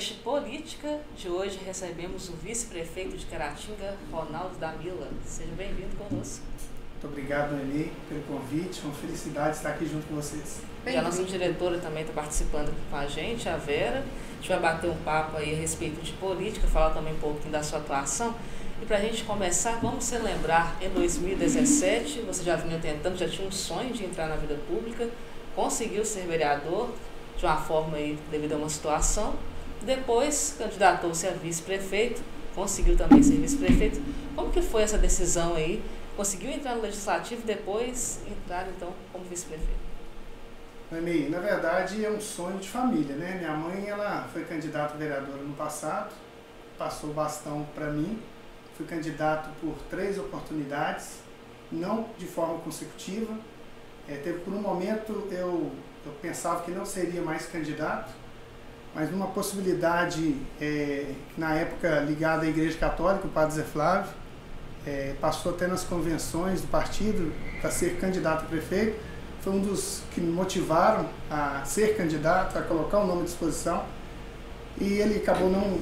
podcast Política de hoje recebemos o vice-prefeito de Caratinga, Ronaldo Damila. Seja bem-vindo conosco. Muito obrigado, Noemi, pelo convite. Uma felicidade estar aqui junto com vocês. E a nossa diretora também está participando aqui com a gente, a Vera. A gente vai bater um papo aí a respeito de política, falar também um pouquinho da sua atuação. E para a gente começar, vamos se lembrar, em 2017, você já vinha tentando, já tinha um sonho de entrar na vida pública, conseguiu ser vereador, de uma forma aí, devido a uma situação. Depois, candidatou-se a vice-prefeito, conseguiu também ser vice-prefeito. Como que foi essa decisão aí? Conseguiu entrar no Legislativo e depois entrar, então, como vice-prefeito? Noemi, na verdade é um sonho de família, né? Minha mãe, ela foi candidata a vereadora no passado, passou o bastão para mim, fui candidato por 3 oportunidades, não de forma consecutiva. Teve por um momento eu pensava que não seria mais candidato, mas numa possibilidade, na época ligada à Igreja Católica, o padre Zé Flávio, passou até nas convenções do partido para ser candidato a prefeito, foi um dos que me motivaram a ser candidato, a colocar o nome à disposição, e ele acabou não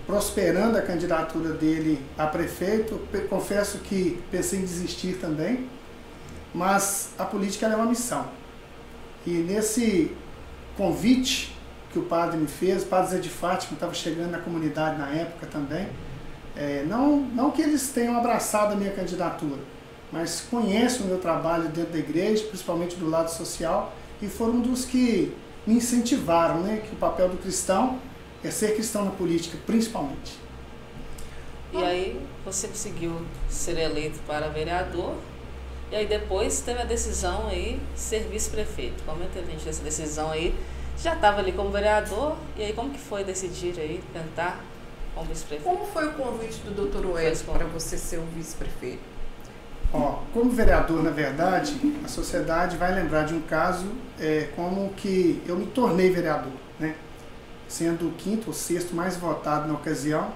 prosperando a candidatura dele a prefeito. Confesso que pensei em desistir também, mas a política é uma missão. E nesse convite que o padre me fez, o padre Zé de Fátima estava chegando na comunidade na época também, não que eles tenham abraçado a minha candidatura, mas conhecem o meu trabalho dentro da igreja, principalmente do lado social, e foram um dos que me incentivaram, né, que o papel do cristão é ser cristão na política, principalmente. E aí você conseguiu ser eleito para vereador, e aí depois teve a decisão aí de ser vice-prefeito. Comenta a gente dessa decisão aí. Já estava ali como vereador, e aí como que foi decidir aí, tentar como vice-prefeito? Como foi o convite do Dr. Wellington para você ser o vice-prefeito? Como vereador, na verdade, a sociedade vai lembrar de um caso como que eu me tornei vereador, né? Sendo o 5º ou 6º mais votado na ocasião,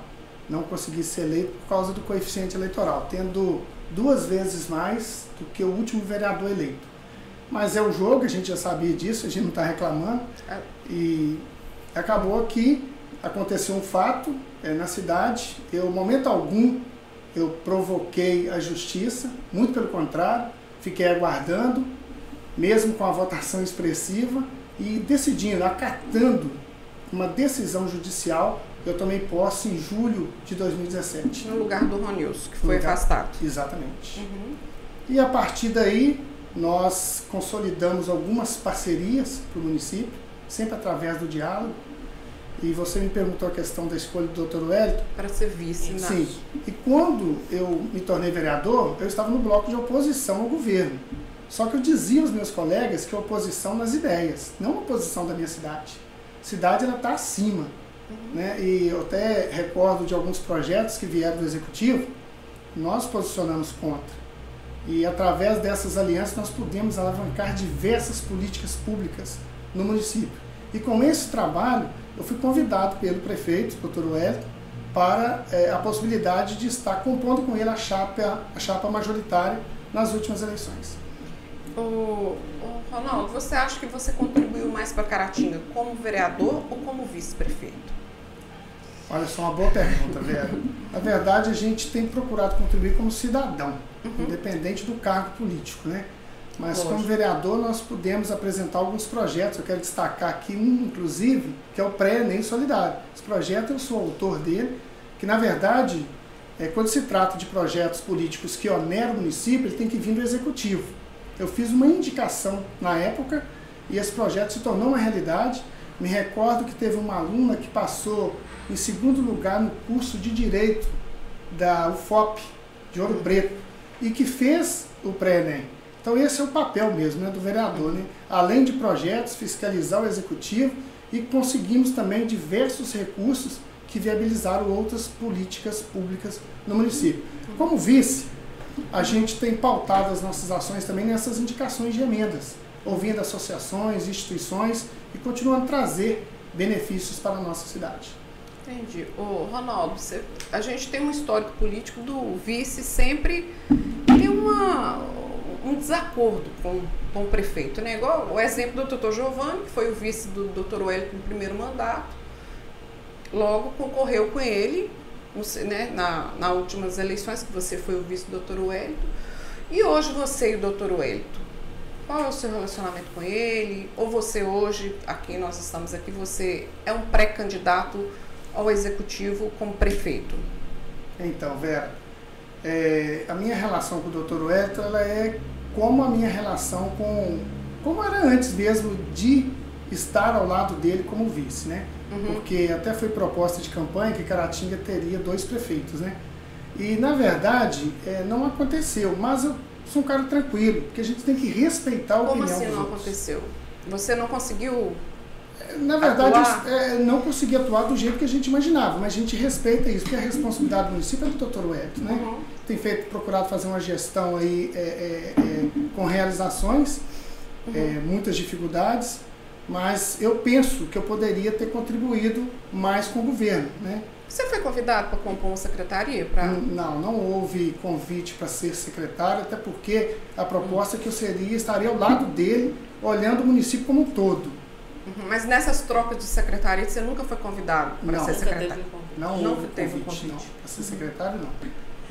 não consegui ser eleito por causa do coeficiente eleitoral, tendo 2 vezes mais do que o último vereador eleito. Mas é o jogo, a gente já sabia disso, a gente não está reclamando. E acabou que aconteceu um fato na cidade. Momento algum, eu provoquei a justiça, muito pelo contrário, fiquei aguardando, mesmo com a votação expressiva, e decidindo, acatando uma decisão judicial. Eu tomei posse em julho de 2017. No lugar do Ronilson, que foi afastado. Exatamente. E a partir daí, nós consolidamos algumas parcerias para o município, sempre através do diálogo. E você me perguntou a questão da escolha do Dr. Wellington. Para ser vice, né? Sim. E quando eu me tornei vereador, eu estava no bloco de oposição ao governo. Só que eu dizia aos meus colegas que a oposição nas ideias, não a oposição da minha cidade. A cidade está acima. Né? E eu até recordo de alguns projetos que vieram do Executivo, nós posicionamos contra. E através dessas alianças nós pudemos alavancar diversas políticas públicas no município. E com esse trabalho eu fui convidado pelo prefeito, Dr. Wellington, para a possibilidade de estar compondo com ele a chapa majoritária nas últimas eleições. Ronaldo, você acha que você contribuiu mais para Caratinga como vereador ou como vice-prefeito? Olha só, uma boa pergunta, Vera. Na verdade, a gente tem procurado contribuir como cidadão, independente do cargo político, né? Mas como vereador nós pudemos apresentar alguns projetos. Eu quero destacar aqui um, inclusive, que é o Pré-ENEM Solidário. Esse projeto eu sou autor dele, que na verdade, quando se trata de projetos políticos que oneram o município, ele tem que vir do Executivo. Eu fiz uma indicação na época e esse projeto se tornou uma realidade. Me recordo que teve uma aluna que passou em 2º lugar no curso de Direito da UFOP, de Ouro Preto, e que fez o Pré-ENEM. Então esse é o papel mesmo, né, do vereador, né? Além de projetos, fiscalizar o Executivo, e conseguimos também diversos recursos que viabilizaram outras políticas públicas no município. Como vice, a gente tem pautado as nossas ações também nessas indicações de emendas, ouvindo associações, instituições e continuando a trazer benefícios para a nossa cidade. Entendi. Ronaldo, a gente tem um histórico político do vice sempre ter um desacordo com o prefeito, né? Igual o exemplo do Dr. Giovanni, que foi o vice do Dr. Wellington no primeiro mandato. logo concorreu com ele, né, nas últimas eleições, que você foi o vice do Dr. Wellington. E hoje você e o Dr. Wellington, qual é o seu relacionamento com ele? Ou você hoje, aqui nós estamos aqui, você é um pré-candidato ao executivo como prefeito? Então, Vera, a minha relação com o Dr. Wellington, ela é como a minha relação como era antes mesmo de estar ao lado dele como vice, né? Porque até foi proposta de campanha que Caratinga teria 2 prefeitos, né? E, na verdade, não aconteceu, mas eu sou um cara tranquilo, porque a gente tem que respeitar a opinião dos outros. Como assim não aconteceu? Você não conseguiu Na verdade, não consegui atuar do jeito que a gente imaginava, mas a gente respeita isso, porque a responsabilidade do município é do Dr. Wellington, né? Tem procurado fazer uma gestão aí com realizações, muitas dificuldades, mas eu penso que eu poderia ter contribuído mais com o governo, né? Você foi convidado para compor uma secretaria? Não houve convite para ser secretário, até porque a proposta é que eu estaria ao lado dele, olhando o município como um todo. Mas nessas trocas de secretaria, você nunca foi convidado para ser secretário? Não teve um convite. Para ser secretário, não.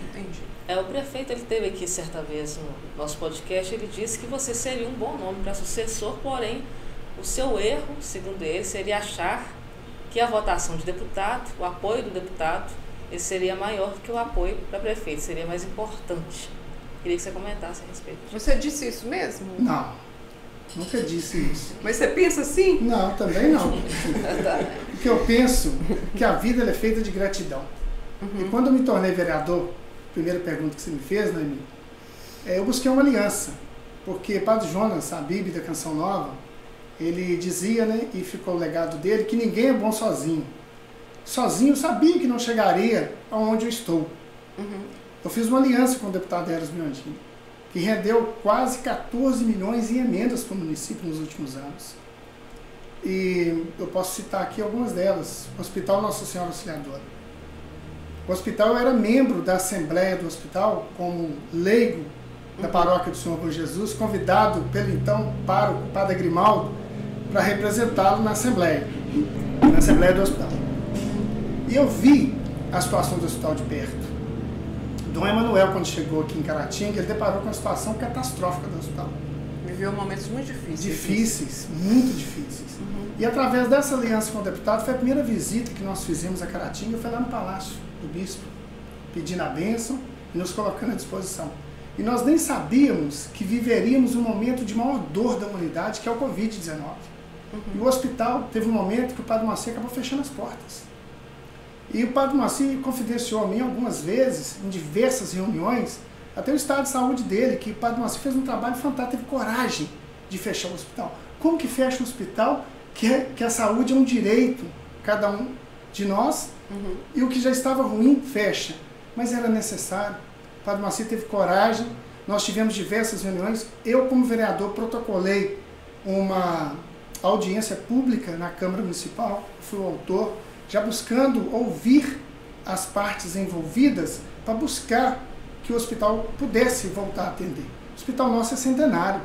Entendi. O prefeito, ele esteve aqui certa vez no nosso podcast, ele disse que você seria um bom nome para sucessor, porém, o seu erro, segundo ele, seria achar que a votação de deputado, o apoio do deputado, ele seria maior do que o apoio para prefeito, seria mais importante. Queria que você comentasse a respeito disso. Você disse isso mesmo? Não, nunca disse isso. Mas você pensa assim? Não, também não. Porque eu penso que a vida ela é feita de gratidão. E quando eu me tornei vereador, primeira pergunta que você me fez, Noemi, eu busquei uma aliança. Porque Padre Jonas, a Bíblia da Canção Nova, ele dizia, né, e ficou o legado dele, que ninguém é bom sozinho. Sozinho eu sabia que não chegaria aonde eu estou. Eu fiz uma aliança com o deputado Eros Biondini, que rendeu quase 14 milhões em emendas para o município nos últimos anos. E eu posso citar aqui algumas delas. O Hospital Nossa Senhora Auxiliadora. O hospital, eu era membro da Assembleia do Hospital, como leigo da Paróquia do Senhor Bom Jesus, convidado pelo então pároco, Padre Grimaldo, para representá-lo na Assembleia do Hospital. E eu vi a situação do hospital de perto. Dom Emanuel, quando chegou aqui em Caratinga, ele deparou com uma situação catastrófica do hospital. Viveu momentos muito difíceis. Difíceis, muito difíceis. E através dessa aliança com o deputado, foi a primeira visita que nós fizemos a Caratinga, foi lá no Palácio do Bispo, pedindo a bênção e nos colocando à disposição. E nós nem sabíamos que viveríamos um momento de maior dor da humanidade, que é o Covid-19. E o hospital teve um momento que o Padre Moacir acabou fechando as portas. E o Padre Moacir confidenciou a mim algumas vezes, em diversas reuniões, até o estado de saúde dele, que o Padre Moacir fez um trabalho fantástico, teve coragem de fechar o hospital. Como que fecha um hospital que a saúde é um direito, cada um de nós, e o que já estava ruim, fecha. Mas era necessário. O Padre Moacir teve coragem, nós tivemos diversas reuniões. Eu, como vereador, protocolei uma audiência pública na Câmara Municipal, fui o autor, já buscando ouvir as partes envolvidas para buscar que o hospital pudesse voltar a atender. O hospital nosso é centenário.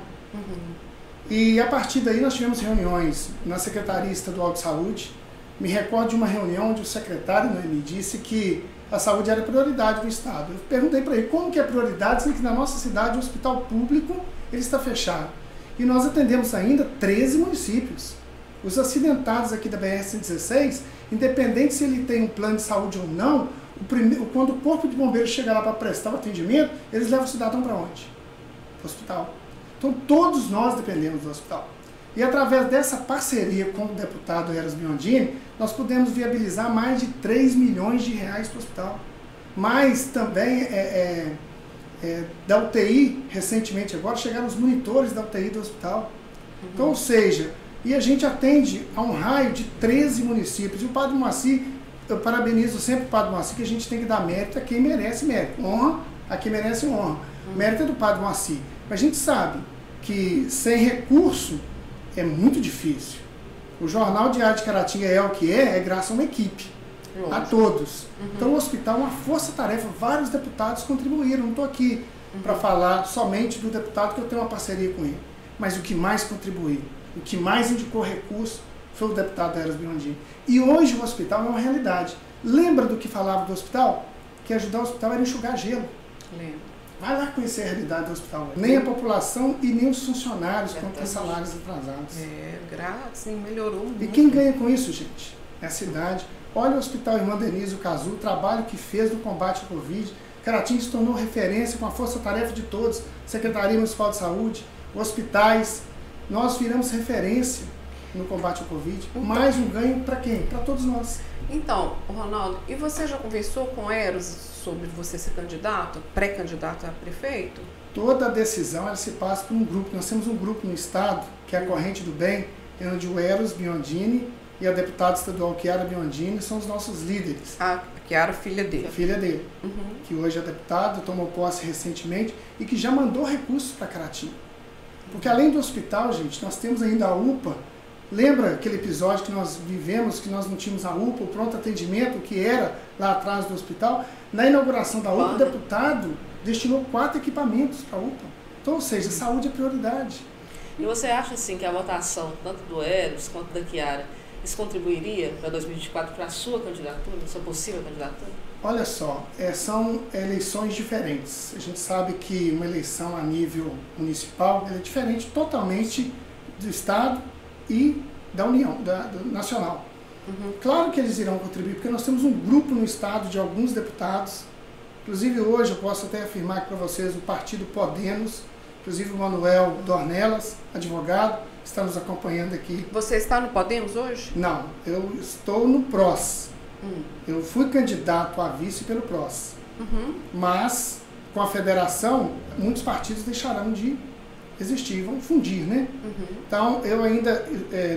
E a partir daí nós tivemos reuniões na Secretaria Estadual de Saúde. Me recordo de uma reunião onde o secretário me disse que a saúde era prioridade do Estado. Eu perguntei para ele como que é prioridade, sendo que na nossa cidade o hospital público ele está fechado. E nós atendemos ainda 13 municípios. Os acidentados aqui da BR-116, independente se ele tem um plano de saúde ou não, quando o corpo de bombeiros chega lá para prestar o atendimento, eles levam o cidadão para onde? Para o hospital. Então todos nós dependemos do hospital. E através dessa parceria com o deputado Eros Biondini, nós pudemos viabilizar mais de 3 milhões de reais para o hospital. Mas também da UTI, recentemente agora, chegaram os monitores da UTI do hospital. Então, ou seja, e a gente atende a um raio de 13 municípios. E o Padre Moacir, eu parabenizo sempre o Padre Moacir, que a gente tem que dar mérito a quem merece mérito. Honra a quem merece honra. Mérito é do Padre Moacir. Mas a gente sabe que sem recurso é muito difícil. O Jornal Diário de Caratinga é o que é graças a uma equipe. A todos. Então o hospital é uma força-tarefa, vários deputados contribuíram. Não estou aqui para falar somente do deputado que eu tenho uma parceria com ele. Mas o que mais contribuiu, o que mais indicou recurso foi o deputado Eros Biondini. E hoje o hospital é uma realidade. Lembra do que falava do hospital? Que ajudar o hospital era enxugar gelo. Lembro. Vai lá conhecer a realidade do hospital. Nem a população e nem os funcionários com os salários atrasados. Grátis, melhorou muito. E quem ganha com isso, gente? É a cidade. Olha o Hospital Irmã Denise, o Cazu, o trabalho que fez no combate ao Covid. Caratinga se tornou referência com a força-tarefa de todos. Secretaria Municipal de Saúde, hospitais. Nós viramos referência no combate ao Covid. Mais um ganho para quem? Para todos nós. Então, Ronaldo, e você já conversou com Eros sobre você ser candidato, pré-candidato a prefeito? Toda a decisão ela se passa por um grupo. Nós temos um grupo no Estado, que é a Corrente do Bem, onde o Eros Biondini e a deputada estadual Chiara Biondini são os nossos líderes. A Chiara, filha dele. Filha dele, que hoje é deputada, tomou posse recentemente e que já mandou recursos para Caratinga. Porque além do hospital, gente, nós temos ainda a UPA. Lembra aquele episódio que nós vivemos, que nós não tínhamos a UPA, o pronto atendimento, que era lá atrás do hospital? Na inauguração da UPA, o deputado destinou 4 equipamentos para a UPA. Então, ou seja, saúde é prioridade. E você acha, assim, que a votação, tanto do Eros quanto da Chiara, isso contribuiria para 2024 para a sua candidatura, sua possível candidatura? Olha só, são eleições diferentes. A gente sabe que uma eleição a nível municipal é diferente totalmente do Estado e da União, do Nacional. Claro que eles irão contribuir, porque nós temos um grupo no Estado de alguns deputados. Inclusive hoje eu posso até afirmar aqui para vocês o partido Podemos, inclusive o Manuel Dornelas, advogado, está nos acompanhando aqui. Você está no Podemos hoje? Não, eu estou no PROS. Eu fui candidato a vice pelo PROS. Mas, com a federação, muitos partidos deixarão de existir, vão fundir, né? Então, eu ainda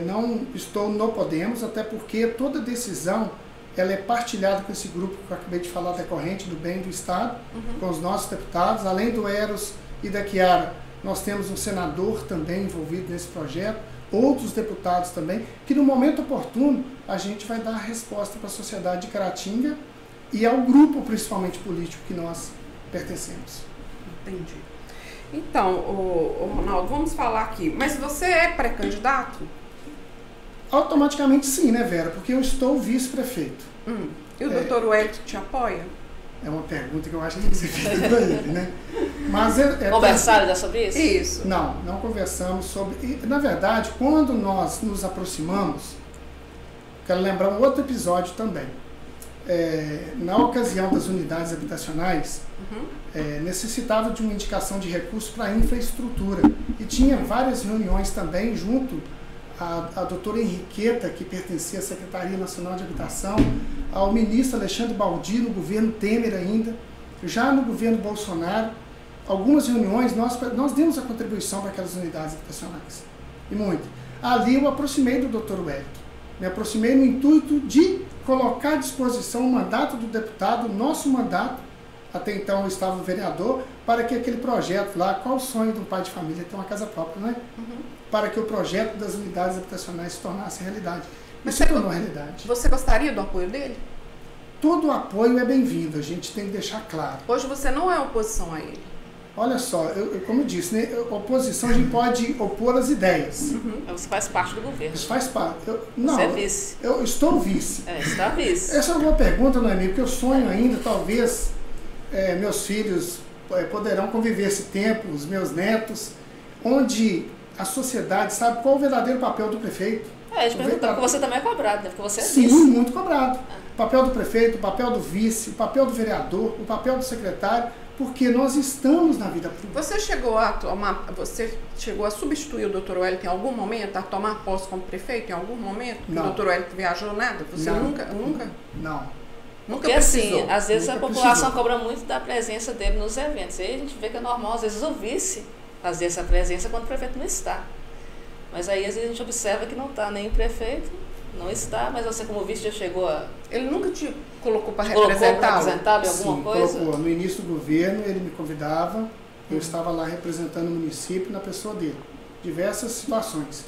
não estou no Podemos, até porque toda decisão ela é partilhada com esse grupo que eu acabei de falar, da Corrente do Bem do Estado, com os nossos deputados. Além do Eros e da Chiara, nós temos um senador também envolvido nesse projeto, outros deputados também, que no momento oportuno a gente vai dar a resposta para a sociedade de Caratinga e ao grupo, principalmente político, que nós pertencemos. Entendi. Então, Ronaldo, vamos falar aqui. Mas você é pré-candidato? Automaticamente sim, né, Vera? Porque eu estou vice-prefeito. E o doutor Wellington te apoia? É uma pergunta que eu acho que tem que ser feita para ele, né? Mas conversaram já sobre isso? Isso. Não conversamos sobre... Na verdade, quando nós nos aproximamos, quero lembrar um outro episódio também. Na ocasião das unidades habitacionais, necessitava de uma indicação de recursos para infraestrutura. E tinha várias reuniões também junto à doutora Henriqueta, que pertencia à Secretaria Nacional de Habitação, ao ministro Alexandre Baldi, no governo Temer ainda, já no governo Bolsonaro. Algumas reuniões nós demos a contribuição para aquelas unidades habitacionais. E muito. Ali eu aproximei do Dr. Wellington. Me aproximei no intuito de colocar à disposição o mandato do deputado, o nosso mandato, até então eu estava vereador, para que aquele projeto lá, qual o sonho de um pai de família ter uma casa própria, não é? Para que o projeto das unidades habitacionais se tornasse realidade. Isso se tornou realidade. Você gostaria do apoio dele? Todo o apoio é bem-vindo, a gente tem que deixar claro. Hoje você não é oposição a ele? Olha só, como eu disse, né, oposição a gente pode opor as ideias. Você faz parte do governo. Isso faz parte. Você é vice. Eu estou vice. Está vice. Essa é uma boa pergunta, Noemi, porque eu sonho ainda, talvez, meus filhos poderão conviver esse tempo, os meus netos, onde a sociedade sabe qual é o verdadeiro papel do prefeito. A gente pergunta, porque você também é cobrado, né? Porque você é vice. vice. Sim, muito cobrado. O papel do prefeito, o papel do vice, o papel do vereador, o papel do secretário, porque nós estamos na vida pública. Você chegou a substituir o Dr. Wellington em algum momento, a tomar posse como prefeito em algum momento? Não. O Dr. Wellington viajou nada? Você Não. nunca? Não. Porque assim, às vezes Nunca a população precisou. cobra muito da presença dele nos eventos. E aí a gente vê que é normal, às vezes o vice fazer essa presença quando o prefeito não está. Mas aí às vezes a gente observa que não está nem o prefeito, não está, mas você como vice já chegou a... Ele nunca te colocou para representá-lo em alguma Sim, coisa? colocou. No início do governo ele me convidava, eu estava lá representando o município na pessoa dele. Diversas situações.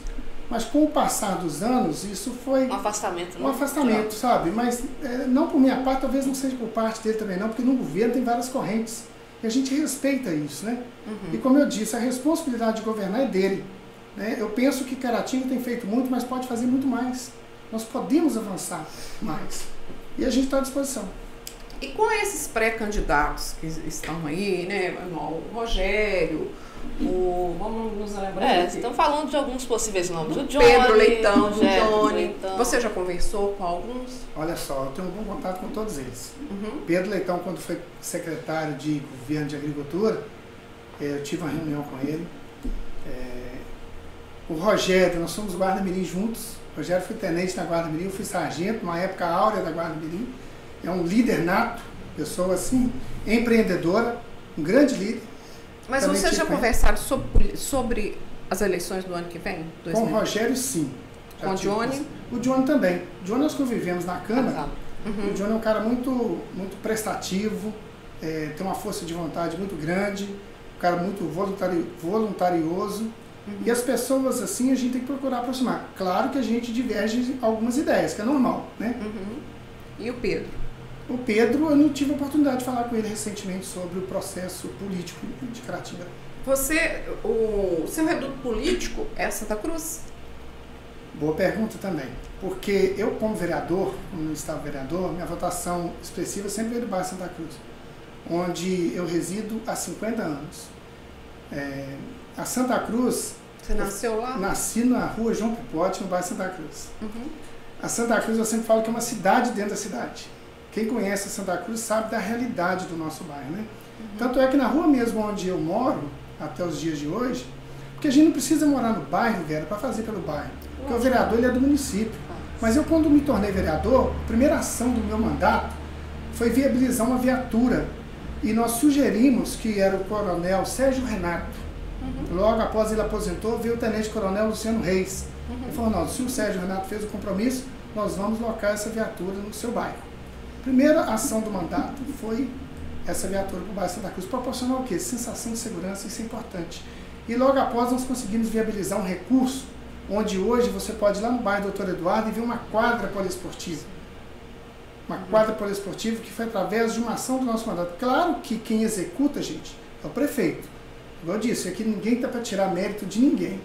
Mas com o passar dos anos, isso foi... Um afastamento, né? Um afastamento, sabe? Mas não por minha parte, talvez não seja por parte dele também não, porque no governo tem várias correntes. E a gente respeita isso, né? E como eu disse, a responsabilidade de governar é dele. né? Eu penso que Caratinga tem feito muito, mas pode fazer muito mais. Nós podemos avançar mais. E a gente está à disposição. E com esses pré-candidatos que estão aí, né? O Rogério, vamos nos lembrar. Estão falando de alguns possíveis nomes. O Johnny, Pedro Leitão, Rogério, o Johnny. Leitão. Você já conversou com alguns? Olha só, eu tenho um bom contato com todos eles. Uhum. Pedro Leitão, quando foi secretário de Governo de Agricultura, eu tive uma reunião com ele. O Rogério, nós somos guarda-mirim juntos. O Rogério foi tenente na Guarda-Mirim, eu fui sargento, uma época áurea da Guarda-Mirim. É um líder nato, pessoa assim, empreendedora, um grande líder. Mas Também vocês já tive, conversaram sobre as eleições do ano que vem? Com o Rogério, sim. Com o Johnny? O Johnny também. O Johnny nós convivemos na Câmara. Uhum. O Johnny é um cara muito, muito prestativo, tem uma força de vontade muito grande, um cara muito voluntarioso. Uhum. E as pessoas assim a gente tem que procurar aproximar. Claro que a gente diverge em algumas ideias, que é normal, né? Uhum. E o Pedro? O Pedro, eu não tive a oportunidade de falar com ele recentemente sobre o processo político de Caratinga. O seu reduto político é Santa Cruz? Boa pergunta também. Porque eu, como vereador, como estava vereador, minha votação expressiva sempre veio do bairro Santa Cruz, onde eu resido há 50 anos. A Santa Cruz... Você nasceu lá? Nasci na rua João Pipote, no bairro Santa Cruz. Uhum. A Santa Cruz eu sempre falo que é uma cidade dentro da cidade. Quem conhece a Santa Cruz sabe da realidade do nosso bairro, né? Uhum. Tanto é que na rua mesmo onde eu moro, até os dias de hoje, porque a gente não precisa morar no bairro, Vera, para fazer pelo bairro. Porque o vereador ele é do município. Mas eu, quando me tornei vereador, a primeira ação do meu mandato foi viabilizar uma viatura. E nós sugerimos que era o coronel Sérgio Renato. Uhum. Logo após ele aposentou, veio o tenente-coronel Luciano Reis. Uhum. Ele falou, não, se o Sérgio Renato fez o compromisso, nós vamos locar essa viatura no seu bairro. Primeira ação do mandato foi essa viatura para o bairro Santa Cruz. Proporcionar o quê? Sensação de segurança, isso é importante. E logo após nós conseguimos viabilizar um recurso, onde hoje você pode ir lá no bairro Doutor Eduardo e ver uma quadra poliesportiva. Uma quadra poliesportiva que foi através de uma ação do nosso mandato. Claro que quem executa, gente, é o prefeito. Como eu disse, aqui ninguém está para tirar mérito de ninguém.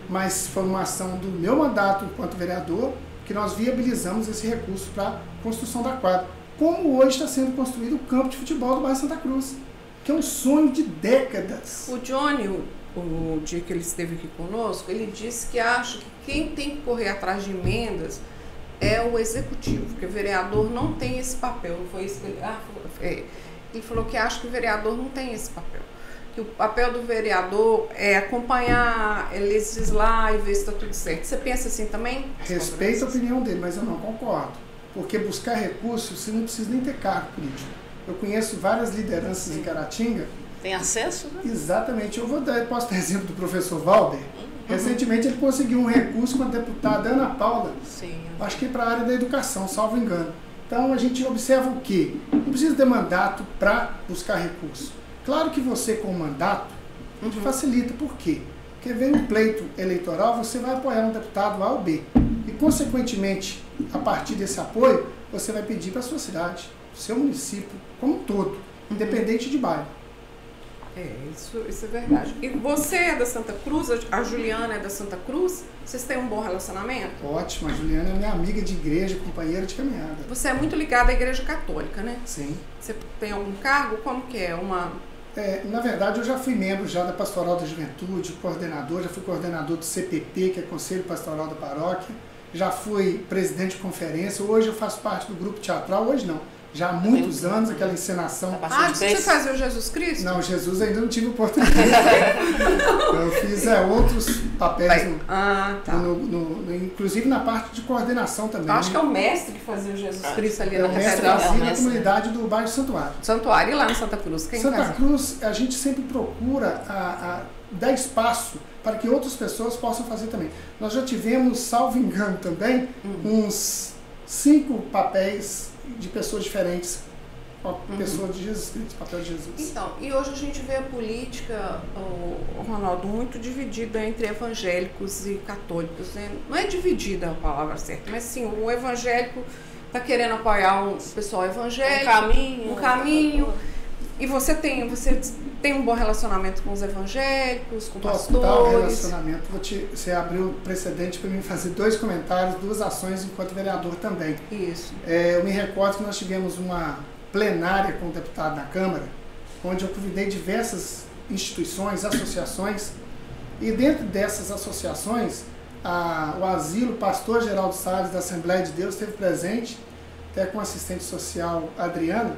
Mas foi uma ação do meu mandato enquanto vereador que nós viabilizamos esse recurso para a construção da quadra. Como hoje está sendo construído o campo de futebol do bairro Santa Cruz, que é um sonho de décadas. O Johnny, o dia que ele esteve aqui conosco, ele disse que acha que quem tem que correr atrás de emendas é o executivo, porque o vereador não tem esse papel. Não foi isso que ele falou que acha que o vereador não tem esse papel. Que o papel do vereador é acompanhar, é legislar e ver se está tudo certo. Você pensa assim também? Respeito a opinião dele, mas eu não concordo. Porque buscar recursos, você não precisa nem ter cargo político. Eu conheço várias lideranças em Caratinga. Tem acesso, né? Exatamente. Eu posso dar exemplo do professor Valber. Recentemente ele conseguiu um recurso com a deputada Ana Paula. Sim. Acho que para a área da educação, salvo engano. Então a gente observa o quê? Não precisa ter mandato para buscar recurso. Claro que você com mandato te facilita. Por quê? Porque vem um pleito eleitoral, você vai apoiar um deputado A ou B. E consequentemente, a partir desse apoio, você vai pedir para a sua cidade, seu município, como um todo, independente de bairro. Isso é verdade. E você é da Santa Cruz, a Juliana é da Santa Cruz? Vocês têm um bom relacionamento? Ótimo, a Juliana é minha amiga de igreja, companheira de caminhada. Você é muito ligada à Igreja Católica, né? Sim. Você tem algum cargo? Como que é? Na verdade, eu já fui membro já da Pastoral da Juventude, coordenador, já fui coordenador do CPP, que é Conselho Pastoral da Paróquia, já fui presidente de conferência, hoje eu faço parte do grupo teatral, hoje não. Já há muitos anos, aquela encenação. Você fazia o Jesus Cristo? Não, Jesus ainda não tive oportunidade. Eu fiz outros papéis, inclusive na parte de coordenação também. Acho que é o mestre que fazia o Jesus Cristo ali na catedral. Na comunidade do bairro Santuário. Santuário, e lá no Santa Cruz? Quem Santa fazia? Cruz, a gente sempre procura dar espaço para que outras pessoas possam fazer também. Nós já tivemos, salvo engano também, uns 5 papéis de pessoas diferentes, pessoa de Jesus Cristo, papel de Jesus. Então, e hoje a gente vê a política, Ronaldo, muito dividida entre evangélicos e católicos, né? Não é dividida a palavra certa, mas sim, o evangélico está querendo apoiar o pessoal evangélico, um caminho, e você Tem um bom relacionamento com os evangélicos, com Total pastores? relacionamento. Você abriu precedente para mim fazer 2 comentários, 2 ações enquanto vereador também. Isso. Eu me recordo que nós tivemos uma plenária com o deputado na Câmara, onde eu convidei diversas instituições, associações, e dentro dessas associações, o Asilo Pastor Geraldo Salles da Assembleia de Deus esteve presente, até com a assistente social Adriana.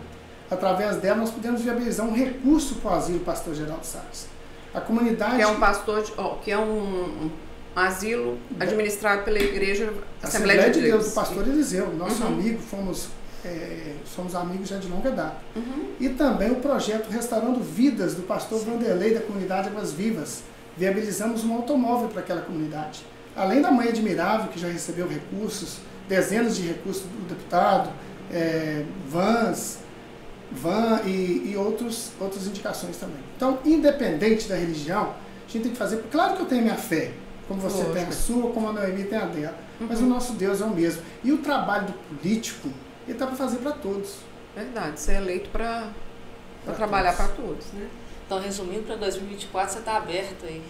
Através dela nós pudemos viabilizar um recurso para o Asilo Pastor Geraldo Salles. A comunidade... Que é um pastor, que é um asilo administrado pela Igreja Assembleia de Deus. Do pastor Eliseu, nosso amigo, somos amigos já de longa data. E também o projeto Restaurando Vidas, do pastor Vanderlei, da comunidade Águas Vivas. Viabilizamos um automóvel para aquela comunidade. Além da Mãe Admirável, que já recebeu recursos, dezenas de recursos do deputado, van e outras indicações também. Então, independente da religião, a gente tem que fazer... Claro que eu tenho minha fé, como você tem a sua, como a Noemi tem a dela, mas o nosso Deus é o mesmo. E o trabalho do político, ele está para fazer para todos. Verdade, ser eleito para trabalhar para todos, né? Então, resumindo, para 2024 você está aberto aí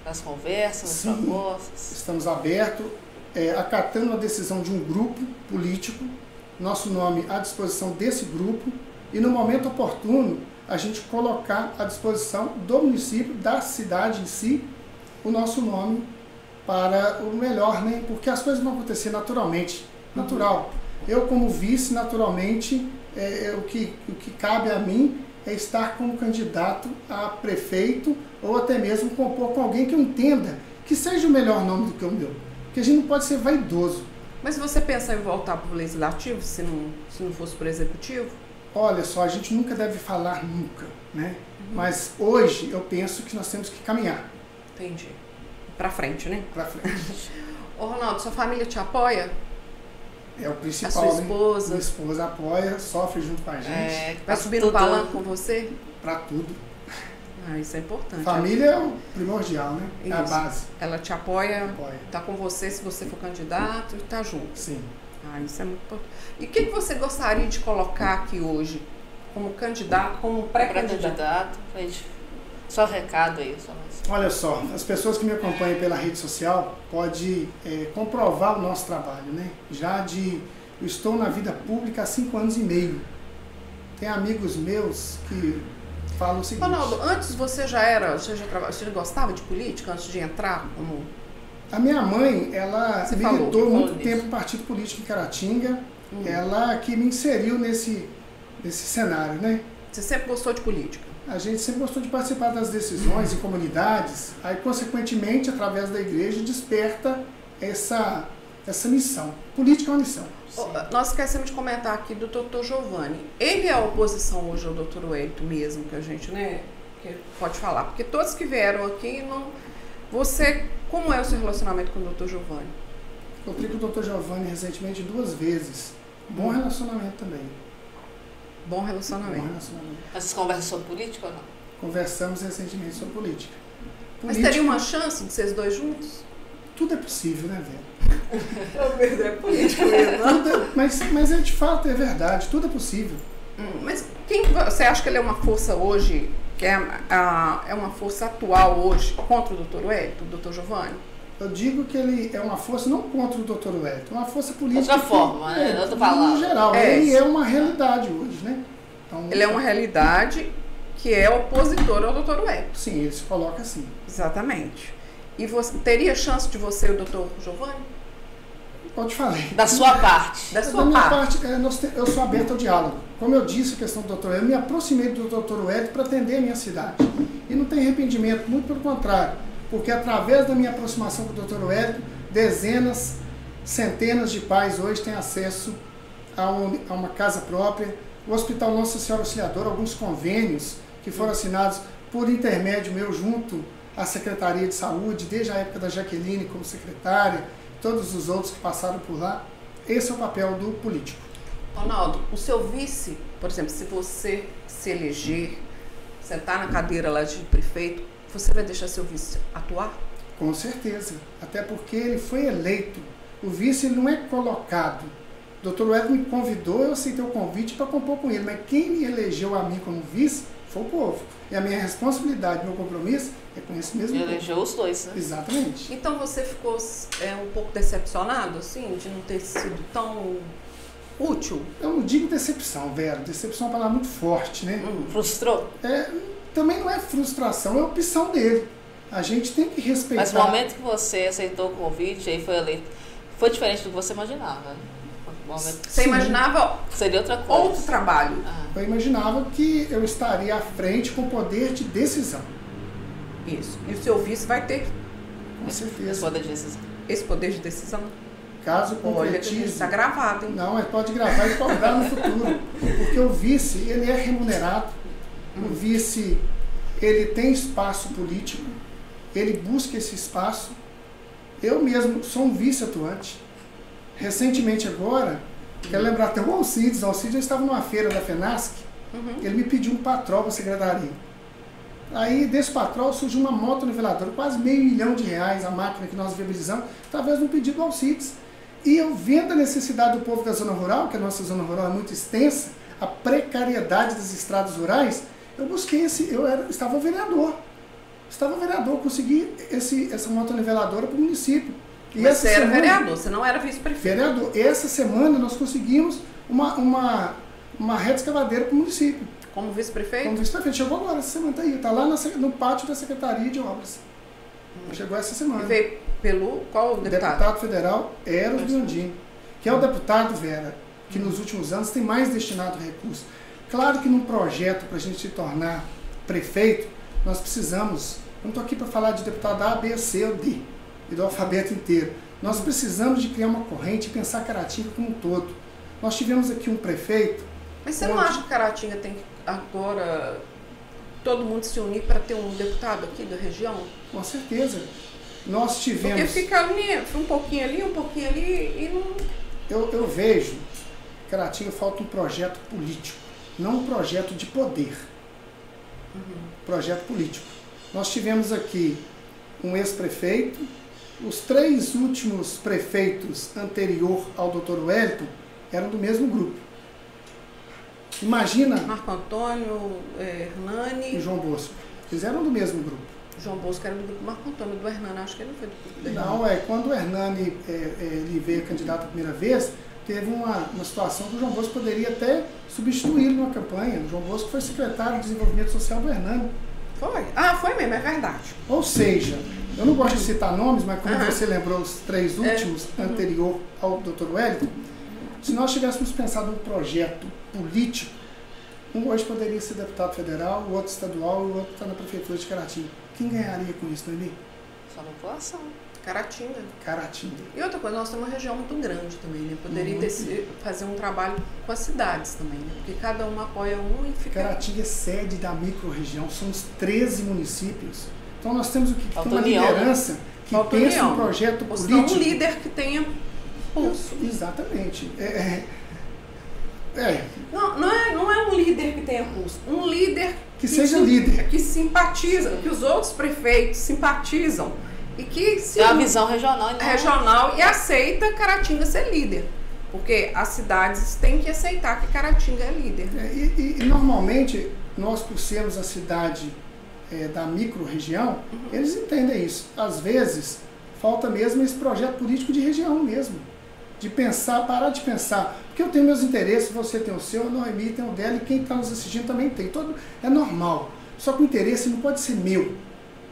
nas conversas, nas propostas? Estamos abertos, acatando a decisão de um grupo político, nosso nome à disposição desse grupo, e no momento oportuno a gente colocar à disposição do município, da cidade em si, o nosso nome para o melhor, né? Porque as coisas vão acontecer naturalmente, natural. Eu como vice, naturalmente, o que cabe a mim é estar como candidato a prefeito ou até mesmo compor com alguém que eu entenda que seja o melhor nome do que o meu. Porque a gente não pode ser vaidoso. Mas você pensa em voltar para o legislativo, se não fosse para o executivo? Olha só, a gente nunca deve falar nunca, né? Mas hoje eu penso que nós temos que caminhar. Entendi. Para frente, né? Para frente. Ô Ronaldo, sua família te apoia? É o principal, a sua esposa? Minha esposa apoia, sofre junto com a gente. Vai subir no palanque com você? Para tudo. Isso é importante. Família é o primordial, né? É a base. Ela te apoia, tá com você se você for candidato e tá junto. Sim. Isso é muito importante. E o que você gostaria de colocar aqui hoje, como candidato, como pré-candidato? Só recado aí. Olha só, as pessoas que me acompanham pela rede social podem comprovar o nosso trabalho, né? Eu estou na vida pública há 5 anos e meio. Tem amigos meus que falam o seguinte... Ronaldo, antes você já gostava de política, antes de entrar como... A minha mãe, ela militou muito tempo no partido político em Caratinga, ela que me inseriu nesse cenário, né? Você sempre gostou de política? A gente sempre gostou de participar das decisões em comunidades, aí consequentemente, através da igreja, desperta essa missão. Política é uma missão. Nós esquecemos de comentar aqui do Dr. Giovanni. Ele é a oposição hoje ao Dr. Wellington mesmo, que a gente, né, que pode falar. Porque todos que vieram aqui, como é o seu relacionamento com o Dr. Giovanni? Eu fui com o Dr. Giovanni recentemente 2 vezes. Bom relacionamento também. Bom relacionamento. Mas vocês conversam sobre política ou não? Conversamos recentemente sobre política. Mas teria uma chance de vocês dois juntos? Tudo é possível, né, velho? É político mesmo. Mas de fato é verdade, tudo é possível. Mas você acha que ele é uma força hoje, que é uma força atual hoje contra o Dr. Wellington, o Dr. Giovanni? Eu digo que ele é uma força não contra o Dr. Wellington, é uma força política. Outra forma, né? Outra palavra. No geral, ele é uma realidade hoje, né? Então, ele é uma realidade que é opositor ao Dr. Wellington. Sim, ele se coloca assim. Exatamente. E você teria chance de você e o Dr. Giovanni? Eu te falei. Da sua parte. Da minha parte, eu sou aberto ao diálogo. Como eu disse, a questão do Dr. Wellington, eu me aproximei do Dr. Wellington para atender a minha cidade. E não tem arrependimento, muito pelo contrário. Porque através da minha aproximação com o Dr. Wellington, dezenas, centenas de pais hoje têm acesso a uma casa própria. O Hospital Nossa Senhora Auxiliadora, alguns convênios que foram assinados por intermédio meu junto à Secretaria de Saúde, desde a época da Jaqueline como secretária, todos os outros que passaram por lá. Esse é o papel do político. Ronaldo, o seu vice, por exemplo, se você se eleger, sentar na cadeira lá de prefeito, você vai deixar seu vice atuar? Com certeza, até porque ele foi eleito. O vice não é colocado, O doutor Wellington me convidou, eu aceitei o convite para compor com ele, mas quem me elegeu a mim como vice foi o povo. E a minha responsabilidade, meu compromisso é com esse mesmo povo. Elegeu os dois, né? Exatamente. Então você ficou um pouco decepcionado, assim, de não ter sido tão útil? Eu não digo decepção, Vera. Decepção é uma palavra muito forte, né? Frustrou? Também não é frustração, é opção dele. A gente tem que respeitar. Mas no momento que você aceitou o convite, aí foi eleito, foi diferente do que você imaginava? Você imaginava seria outra coisa. Outro trabalho? Eu imaginava que eu estaria à frente com poder de decisão. Isso. E o seu vice vai ter? Com certeza. Esse poder de decisão. Esse poder de decisão? Caso concretize. Está gravado, hein? Não, pode gravar e cobrar no futuro. Porque o vice, ele é remunerado. O vice, ele tem espaço político. Ele busca esse espaço. Eu mesmo sou um vice atuante. Recentemente agora, quero lembrar até o Alcides. O Alcides estava numa feira da FENASC. Ele me pediu um patrol para a secretaria. Aí desse patrol surgiu uma moto niveladora, quase R$500 mil a máquina que nós viabilizamos, através de um pedido do Alcides. E eu vendo a necessidade do povo da zona rural, que a nossa zona rural é muito extensa, a precariedade das estradas rurais, eu busquei estava vereador. Consegui essa moto niveladora para o município. E mas você era vereador, você não era vice-prefeito. Vereador. Essa semana nós conseguimos uma reta escavadeira para o município. Como vice-prefeito? Como vice-prefeito. Chegou agora, essa semana está aí. Está lá no pátio da Secretaria de Obras. Chegou essa semana. E veio pelo qual deputado? Deputado federal Eros Biondini, que é o deputado, Vera, que nos últimos anos tem mais destinado recursos. Claro que num projeto para a gente se tornar prefeito, nós precisamos, eu não estou aqui para falar de deputado A, B, C ou D, e do alfabeto inteiro. Nós precisamos de criar uma corrente e pensar Caratinga como um todo. Nós tivemos aqui um prefeito... Mas você não acha que Caratinga tem que agora todo mundo se unir para ter um deputado aqui da região? Com certeza. Nós tivemos... Porque fica ali, um pouquinho ali e não... Eu vejo que Caratinga falta um projeto político, não um projeto de poder. Projeto político. Nós tivemos aqui um ex-prefeito. Os 3 últimos prefeitos anterior ao Dr. Wellington eram do mesmo grupo. Imagina... Marco Antônio, Hernani... E João Bosco. Eles eram do mesmo grupo. João Bosco era do grupo Marco Antônio, do Hernani, acho que ele não foi do grupo do Hernani. Não, quando o Hernani ele veio candidato a primeira vez, teve uma situação que o João Bosco poderia até substituí-lo numa campanha. O João Bosco foi secretário de Desenvolvimento Social do Hernani. Foi? Foi mesmo, é verdade. Ou seja... Eu não gosto de citar nomes, mas como você lembrou os 3 últimos anterior ao Dr. Wellington, se nós tivéssemos pensado um projeto político, um hoje poderia ser deputado federal, o outro estadual e o outro está na prefeitura de Caratinga. Quem ganharia com isso, Noemi? Só na população. Caratinga. E outra coisa, nós temos uma região muito grande também, né? Poderia fazer um trabalho com as cidades também, né? Porque cada uma apoia um e fica... Caratinga é sede da micro-região, somos 13 municípios. Então nós temos o que? Tem uma união, liderança que pensa um projeto político. Um líder que tenha pulso. Exatamente. Não é um líder que tenha pulso. Um líder que seja líder. Que simpatiza, que os outros prefeitos simpatizam. E que se é uma visão regional. Regional e aceita Caratinga ser líder. Porque as cidades têm que aceitar que Caratinga é líder. E normalmente, nós por sermos a cidade... da micro-região, eles entendem isso. Às vezes, falta mesmo esse projeto político de região mesmo. De pensar, parar de pensar. Porque eu tenho meus interesses, você tem o seu, a Noemi tem o dela, e quem está nos assistindo também tem. É normal. Só que o interesse não pode ser meu,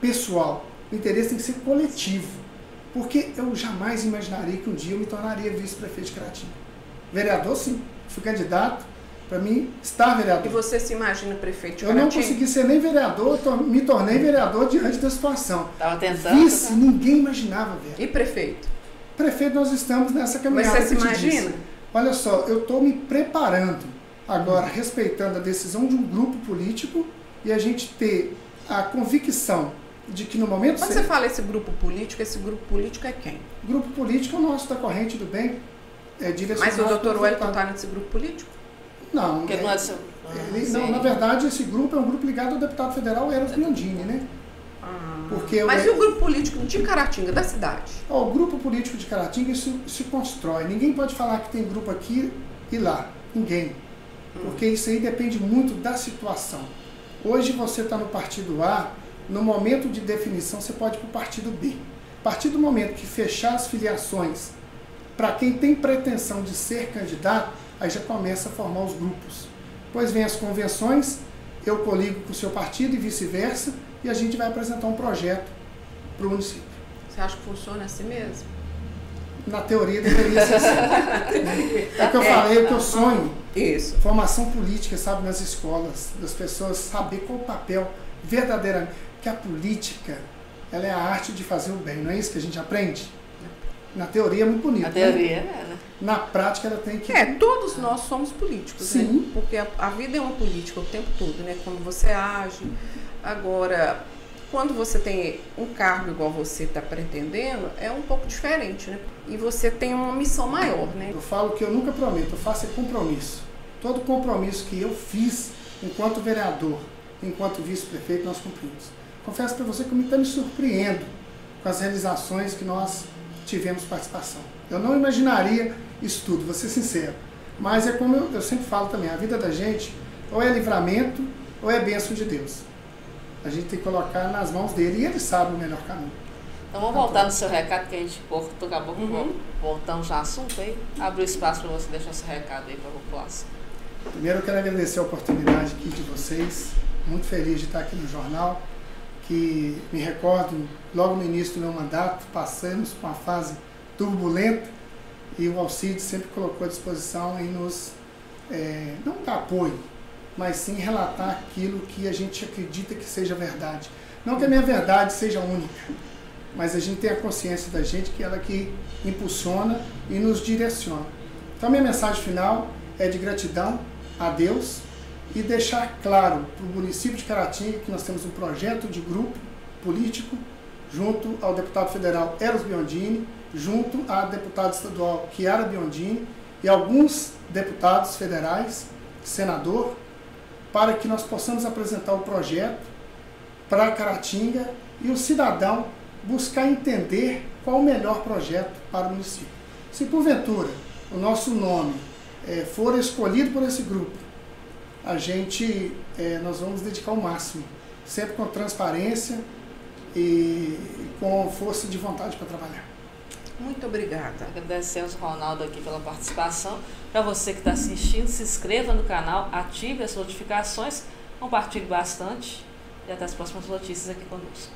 pessoal. O interesse tem que ser coletivo. Porque eu jamais imaginaria que um dia eu me tornaria vice-prefeito de Caratinga. Vereador, sim. Fui candidato. Para mim, estar vereador. E você se imagina prefeito de Eu Caratinga? não consegui ser nem vereador, me tornei vereador diante da situação. Estava tentando. Vice, ninguém imaginava, Vera. E prefeito? Prefeito, nós estamos nessa caminhada. Mas você se imagina? Olha só, eu estou me preparando agora, respeitando a decisão de um grupo político e a gente ter a convicção de que no momento... Quando você fala esse grupo político é quem? O grupo político é o nosso da Corrente do Bem. Mas o Dr. Wellington está nesse grupo político? Não, porque não é seu. Não, na verdade, esse grupo é um grupo ligado ao deputado federal Eros Biondini, né? Mas e o grupo político de Caratinga, da cidade? O grupo político de Caratinga, isso se constrói. Ninguém pode falar que tem grupo aqui e lá. Ninguém. Porque isso aí depende muito da situação. Hoje você está no partido A, no momento de definição você pode ir para o partido B. A partir do momento que fechar as filiações, para quem tem pretensão de ser candidato, aí já começa a formar os grupos. Depois vem as convenções, eu coligo com o seu partido e vice-versa, e a gente vai apresentar um projeto para o município. Você acha que funciona assim mesmo? Na teoria deveria ser assim. É o que eu falei, é o que eu sonho. Isso. Formação política, sabe, nas escolas, das pessoas saber qual o papel verdadeiramente. Porque a política, ela é a arte de fazer o bem, não é isso que a gente aprende? Na teoria é muito bonito. A teoria né? Na prática ela tem que... Todos nós somos políticos, sim, né? Porque a vida é uma política o tempo todo, né? Como você age. Agora, quando você tem um cargo igual você está pretendendo, é um pouco diferente, né? E você tem uma missão maior, né? Eu falo que eu nunca prometo, eu faço é compromisso. Todo compromisso que eu fiz enquanto vereador, enquanto vice-prefeito, nós cumprimos. Confesso para você que eu me surpreendo com as realizações que nós tivemos participação. Eu não imaginaria isso tudo, vou ser sincero. Mas é como eu sempre falo também, a vida da gente ou é livramento ou é bênção de Deus. A gente tem que colocar nas mãos dele e ele sabe o melhor caminho. Então vamos voltar no seu recado, que a gente acabou voltamos ao assunto aí. Abre o espaço para você deixar seu recado aí para a população. Primeiro eu quero agradecer a oportunidade aqui de vocês. Muito feliz de estar aqui no jornal. Que me recordo, logo no início do meu mandato, passamos por uma fase turbulenta e o Alcides sempre colocou à disposição em nos, não dar apoio, mas sim relatar aquilo que a gente acredita que seja verdade. Não que a minha verdade seja única, mas a gente tem a consciência da gente que ela que impulsiona e nos direciona. Então minha mensagem final é de gratidão a Deus e deixar claro para o município de Caratinga que nós temos um projeto de grupo político junto ao deputado federal Eros Biondini, junto à deputada estadual Chiara Biondini e alguns deputados federais, senador, para que nós possamos apresentar o projeto para Caratinga e o cidadão buscar entender qual o melhor projeto para o município. Se porventura o nosso nome for escolhido por esse grupo, nós vamos dedicar o máximo, sempre com transparência e com força de vontade para trabalhar. Muito obrigada. Agradecemos, Ronaldo, aqui pela participação. Para você que está assistindo, se inscreva no canal, ative as notificações, compartilhe bastante e até as próximas notícias aqui conosco.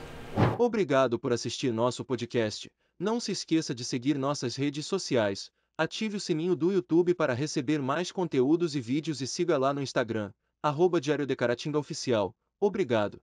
Obrigado por assistir nosso podcast. Não se esqueça de seguir nossas redes sociais. Ative o sininho do YouTube para receber mais conteúdos e vídeos e siga lá no Instagram, @Diário de Caratinga Oficial. Obrigado.